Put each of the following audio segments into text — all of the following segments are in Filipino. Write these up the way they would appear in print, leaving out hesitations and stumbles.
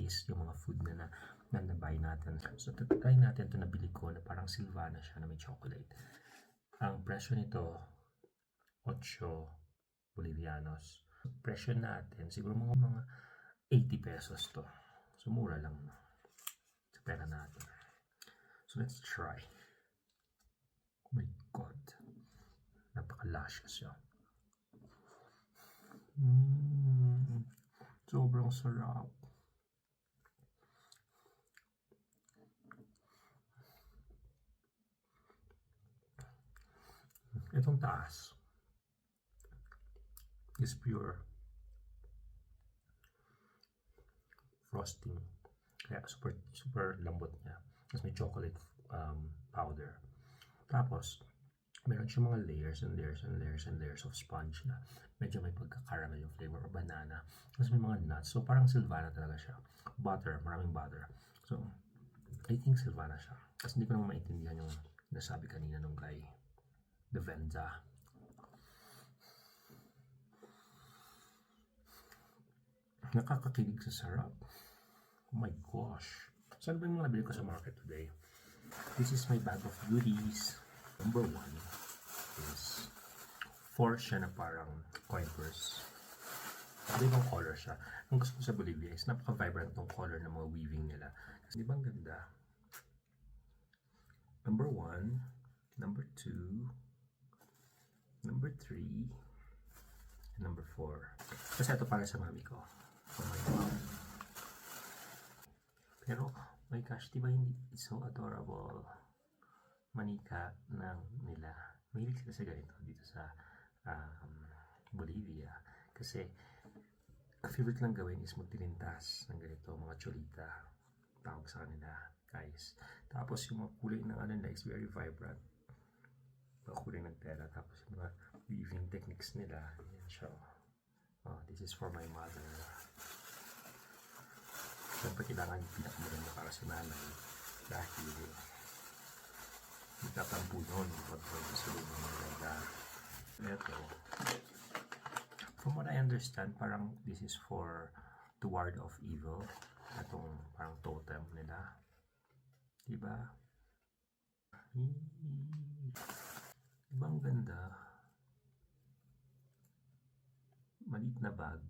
taste yung mga food na nabay natin. So, try natin ito, nabili ko na parang Silvana siya na may chocolate. Ang presyo nito, 8 Bolivianos. Presyo natin, siguro mga 80 pesos to. So, mura lang sa pera natin. So, let's try. Oh my God. Napaka-luscious siya. Sobrang sarap. Itong taas is pure frosting. Kaya super lambot niya. Tapos may chocolate powder. Tapos, meron siya mga layers and layers and layers and layers of sponge na medyo may pagka-caramel yung flavor or banana. Tapos may mga nuts. So, parang Silvana talaga siya. Butter, maraming butter. So, I think Silvana siya. Kasi hindi ko naman maintindihan yung nasabi kanina nung guy. The Venza. Nakakakilig sa sarap. Oh my gosh. Saan ba yung mga nabili ko sa market today? This is my bag of goodies. Number 1 is 4 siya na parang coin purse. Ibang color siya. Ang gusto ko sa Bolivia is napaka-vibrant ng color ng mga weaving nila. Kasi di ba ang ganda? Number 1, number 2, number 3, and number 4. Kasi ito para sa mami ko. Oh my God. Pero, my gosh, di ba hindi? It's so adorable. Manika nila. Mahilig sila sa ganito dito sa Bolivia. Kasi, ang favorite lang gawin is magtilintas ng ganito, mga cholita. Tawag sa kanila, guys. Tapos, yung mga kulay ng ano nila is very vibrant. Mga kulay ng tela. Tapos, yung mga weaving techniques nila. Yan siya. Oh, this is for my mother. Siyempre, kailangan yung pinakamaganda para sa nanay. Dahil, itatampo nun pag sa loob ng maganda. Ito, from what I understand, parang this is for to ward off evil. Itong parang totem nila. Diba? Diba ang ganda? Maliit na bag.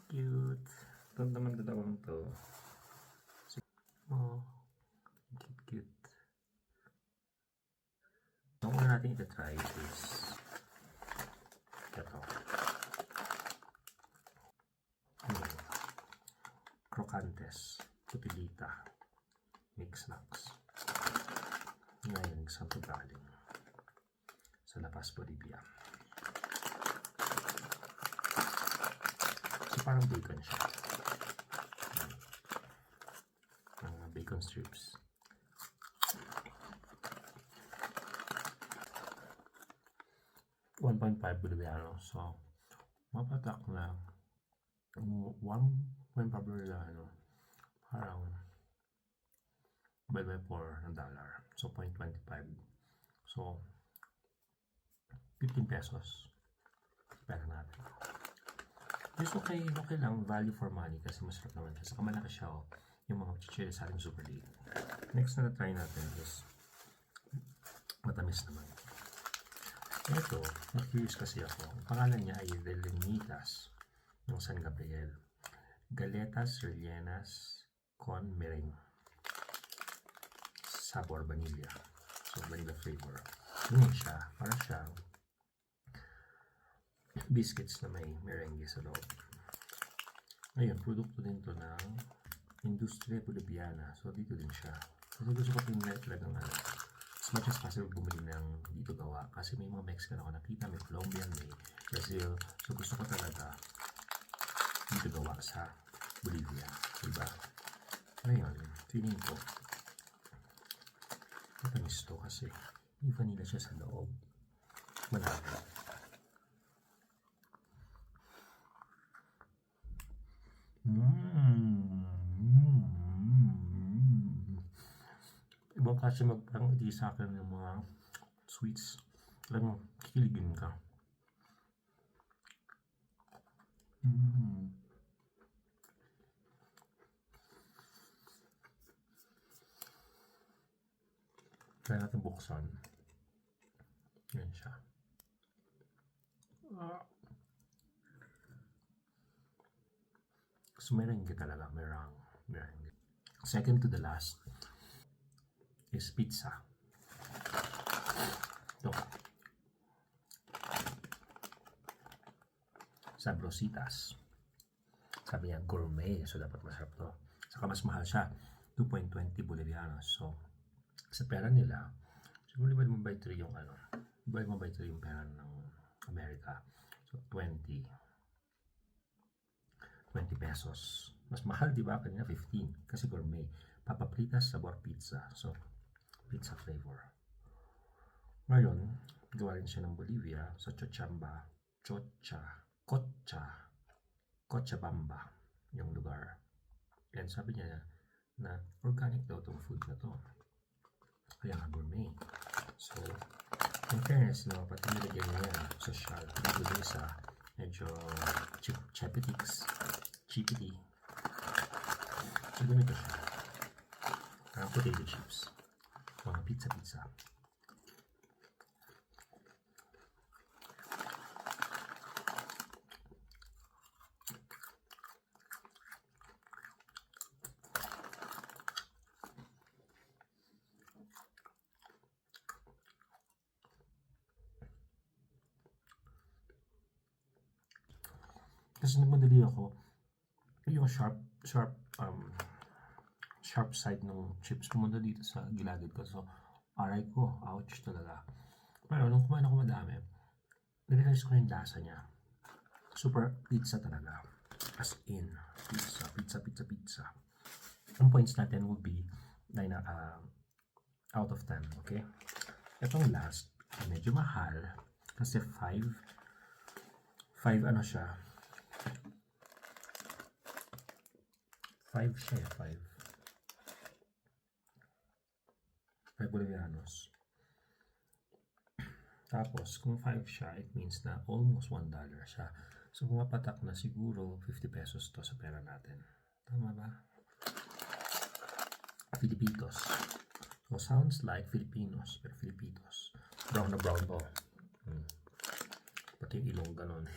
Cute. Ito naman dalawang to. Oh, cute. Ang una natin ita-try is ito. Crocantes, Putilita, Mix Snacks. Ngayon, saan ito galing? Sa La Paz, Bolivia. So, parang bacon siya. Bacon strips. $1.5 Boliviano. So, mapatak na 1.5 Boliviano. Parang by 4 ng dollar. So, 0.25. So, 15 pesos. Pera natin. Yes, okay lang. Value for money kasi masarap naman siya. Saka malaki siya, oh. Yung mga chichiri sa ating super late. Next na try natin is matamis naman. Ito, na-curious kasi ako. Ang pangalan niya ay Delinitas ng San Gabriel. Galetas rellenas con meringue. Sabor vanilla. So, vanilla flavor. Yun siya. Para siyang biscuits na may merengue sa loob. Ayun, produkto din to ng Industria Boliviana. So, dito din siya. Kasi gusto ko pinili talagang as much as possible bumili ng dito gawa. Kasi may mga Mexican ako nakita, may Colombian, may Brazil. So, gusto ko talaga dito gawa sa Bolivia. Diba? Ngayon, feeling ko matamis to kasi may vanilla siya sa loob. Malapit. Ibang kasi magpang-iti sa akin ng mga sweets. Alam mo, kikiligin ka. Try natin buksan. Yan siya. So, merengue talaga. Merengue. Second to the last is pizza. Ito. Sabrositas. Sabi niya, gourmet. So, dapat masarap to. Saka mas mahal siya. 2.20 Bolivianos. So, sa pera nila, siguro divide mo by 3 yung divide mo by 3 yung pera ng Amerika. So, 20 pesos. Mas mahal, di ba? Kanina 15. Kasi gourmet. Papapritas sabor pizza. So, pizza flavor. Ngayon, gawa rin siya ng Bolivia sa Cochabamba, yung lugar. And sabi niya na organic daw itong food na to. Kaya nga gourmet. So, in fairness, no, pati nilagyan niya yan, social, hindi sa medyo chipity. So, ganito siya. Parang potato chips. Mga pizza. Kasi nagmadali ako, yung sharp side ng chips pumunta dito sa gilagid ko. So, aray ko, ouch talaga. Pero nung kumain ako madami, na-realize ko yung lasa niya. Super pizza talaga. As in, pizza. Ang points natin will be 9 out of 10, okay? Itong last, medyo mahal kasi 5 ano siya, 5 siya, 5 Bolivianos. Tapos, kung 5 siya, it means na almost $1 siya. So, pumapatak na siguro 50 pesos to sa pera natin. Tama ba? Filipitos. So, sounds like Filipinos, pero Filipitos. Brown na brown to. Pati yung ilong ganon.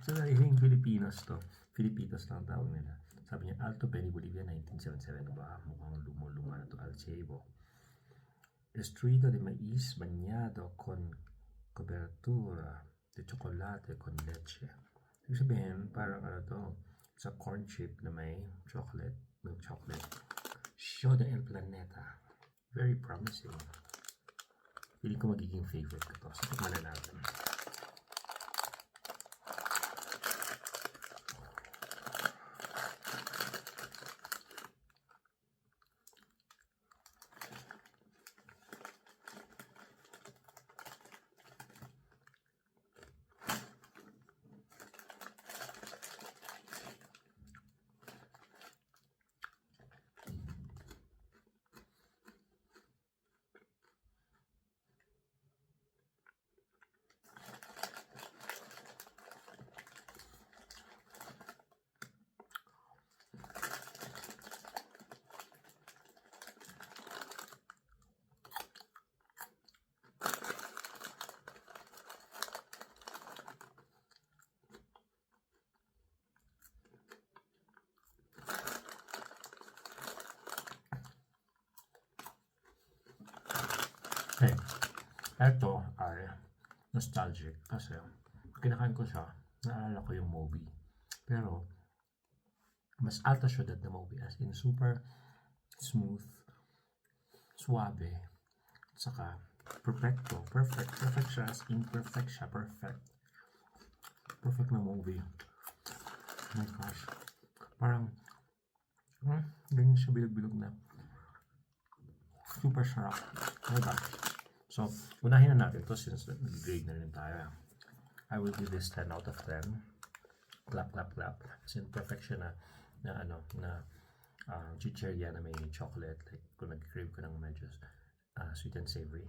So, yung Filipinos to. Filipitos lang tawag nila. Sabi niya, Alto Beni, Bolivia, 1977. Ba? Mukhang luma na to. Alcebo. Estruido de maíz bañado con cobertura de chocolate con leche. Ibig sabihin, parang ano to, sa corn chip na may chocolate, milk chocolate. Show the El Planeta. Very promising. Feeling ko magiging favorite ko to. So, tikman na natin. Okay. Ito ay nostalgic kasi kinakain ko siya, naalala ko yung Moby. Pero, mas alta siya than the Moby, as in super smooth, suabe, saka perfect siya, as in perfect na Moby. Oh my gosh, parang ganyan siya bilog-bilog na super sarap. Oh my gosh. So, unahin na natin to since nag-grade na rin tayo. I will give this 10 out of 10. Clap. Kasi perfect siya na chicheria na may chocolate. Like, kung nag-crave ko ng medyo sweet and savory.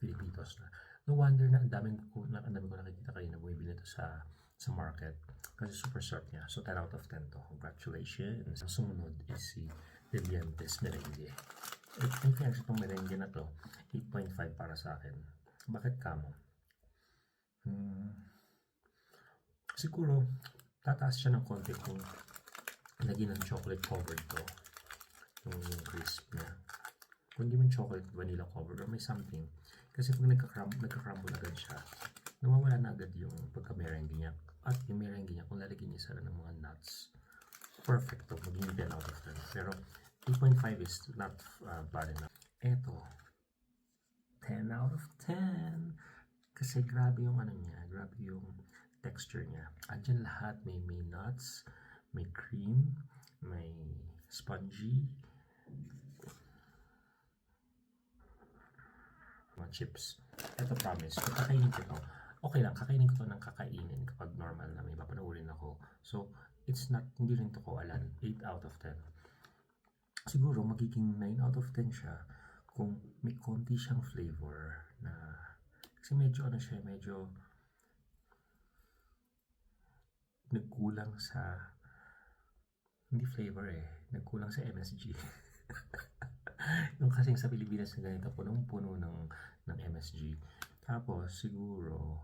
Filipitos na. No wonder na ang dami ko nakikita kayo na bumibili ito sa market. Kasi super sarap niya. So, 10 out of 10 to. Congratulations. Ang sumunod is si Brilliantes Merengue. In fairness, itong merengue na to, 8.5 para sa akin. Bakit kamo? Siguro, tataas siya ng konti kung lagi ng chocolate covered to. Yung crisp niya. Kung di man chocolate, vanilla covered or may something. Kasi pag nagka-crumble agad siya, nawawala na agad yung pagka-merengue niya. At yung merengue niya, kung lalagyan niya sana ng mga nuts, perfect to. Maging 10 out of 10. Pero 8.5 is not bad enough. Eto, 10 out of 10. Kasi grabe yung ano niya, grabe yung texture niya. Andyan lahat, may nuts, may cream, may spongy, mga chips. Ito promise, kung kakainin ko to, okay lang, kakainin ko to ng kakainin kapag normal na may papanoorin ako. So, it's not, hindi rin to kawalan, 8 out of 10. Siguro magiging 9 out of 10 siya kung may konti siyang flavor na, kasi medyo ano siya, medyo nagkulang sa, hindi flavor nagkulang sa MSG. Yung kasing sa Pilipinas na ganito, punong-puno ng MSG. Tapos, siguro,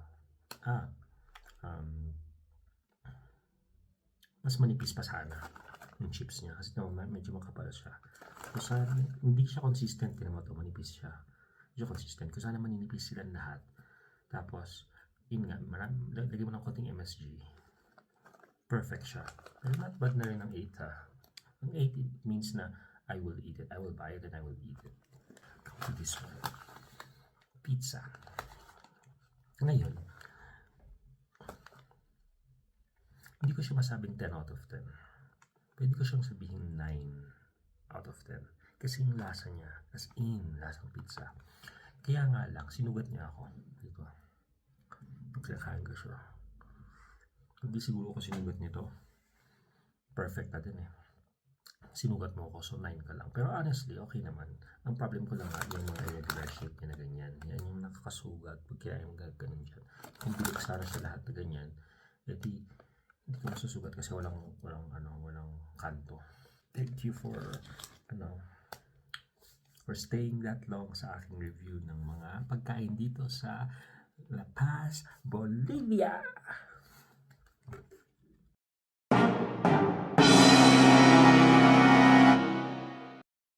mas manipis pa sana yung chips niya. Kasi medyo makapal siya. Kung sana, hindi siya consistent, naman ito, manipis siya. Hindi siya consistent. Kung sana maninipis silang lahat. Tapos, yun nga, lagyan mo ng konting MSG. Perfect siya. And not bad na rin ang 8 ha. Ang 8, it means na I will eat it. I will buy it and I will eat it. Come to this one. Pizza. Ngayon, hindi ko siya masabing 10 out of 10. Pwede ko siyang sabihin 9 out of 10. Kasi yung lasa niya, as in, lasang pizza. Kaya nga lang, sinugat niya ako. Dito. Pag kinakain ko siya. Hindi siguro ko sinugat nito. Perfect na din sinugat mo ako, so 9 ka lang. Pero honestly, okay naman. Ang problem ko lang yung mga irregular shape niya na ganyan. Yan yung nakakasugat. Pag kaya yung ganun dyan. Kung bilik sana sa lahat na ganyan, edi hindi ko masusugat kasi walang kanto. Thank you for staying that long sa aking review ng mga pagkain dito sa La Paz, Bolivia.